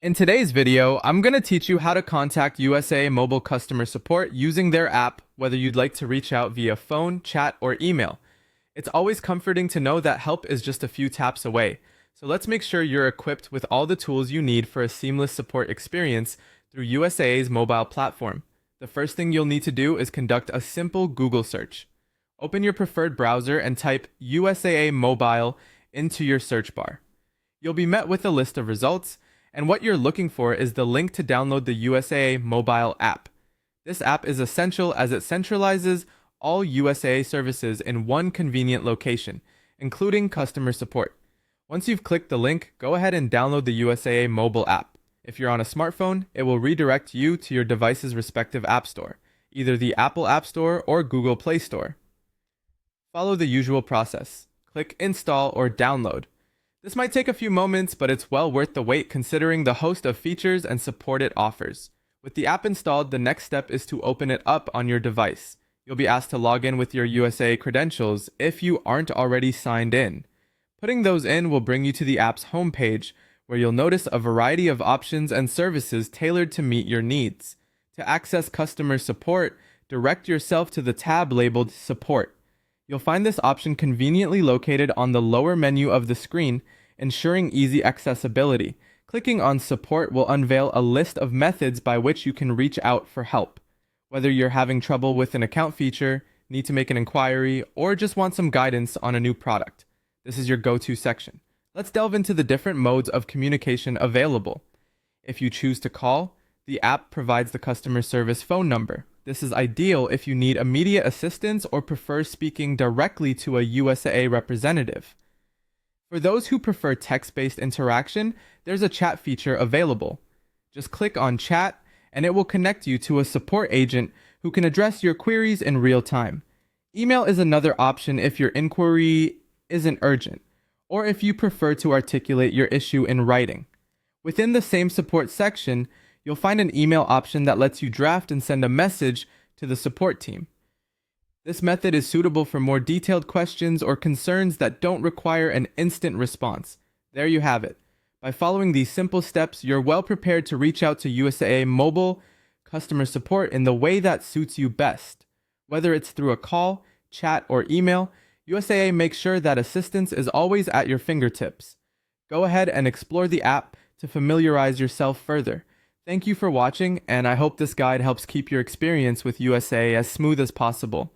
In today's video, I'm going to teach you how to contact USAA Mobile customer support using their app, whether you'd like to reach out via phone, chat, or email. It's always comforting to know that help is just a few taps away. So let's make sure you're equipped with all the tools you need for a seamless support experience through USAA's mobile platform. The first thing you'll need to do is conduct a simple Google search. Open your preferred browser and type USAA Mobile into your search bar. You'll be met with a list of results, and what you're looking for is the link to download the USAA Mobile app. This app is essential as it centralizes all USAA services in one convenient location, including customer support. Once you've clicked the link, go ahead and download the USAA Mobile app. If you're on a smartphone, it will redirect you to your device's respective app store, either the Apple App Store or Google Play Store. Follow the usual process. Click Install or Download. This might take a few moments, but it's well worth the wait considering the host of features and support it offers. With the app installed, the next step is to open it up on your device. You'll be asked to log in with your USAA credentials if you aren't already signed in. Putting those in will bring you to the app's homepage, where you'll notice a variety of options and services tailored to meet your needs. To access customer support, direct yourself to the tab labeled Support. You'll find this option conveniently located on the lower menu of the screen, ensuring easy accessibility. Clicking on Support will unveil a list of methods by which you can reach out for help. Whether you're having trouble with an account feature, need to make an inquiry, or just want some guidance on a new product, this is your go-to section. Let's delve into the different modes of communication available. If you choose to call, the app provides the customer service phone number. This is ideal if you need immediate assistance or prefer speaking directly to a USAA representative. For those who prefer text-based interaction, there's a chat feature available. Just click on Chat, and it will connect you to a support agent who can address your queries in real time. Email is another option if your inquiry isn't urgent, or if you prefer to articulate your issue in writing. Within the same support section, you'll find an email option that lets you draft and send a message to the support team. This method is suitable for more detailed questions or concerns that don't require an instant response. There you have it. By following these simple steps, you're well prepared to reach out to USAA Mobile customer support in the way that suits you best. Whether it's through a call, chat, or email, USAA makes sure that assistance is always at your fingertips. Go ahead and explore the app to familiarize yourself further. Thank you for watching, and I hope this guide helps keep your experience with USAA as smooth as possible.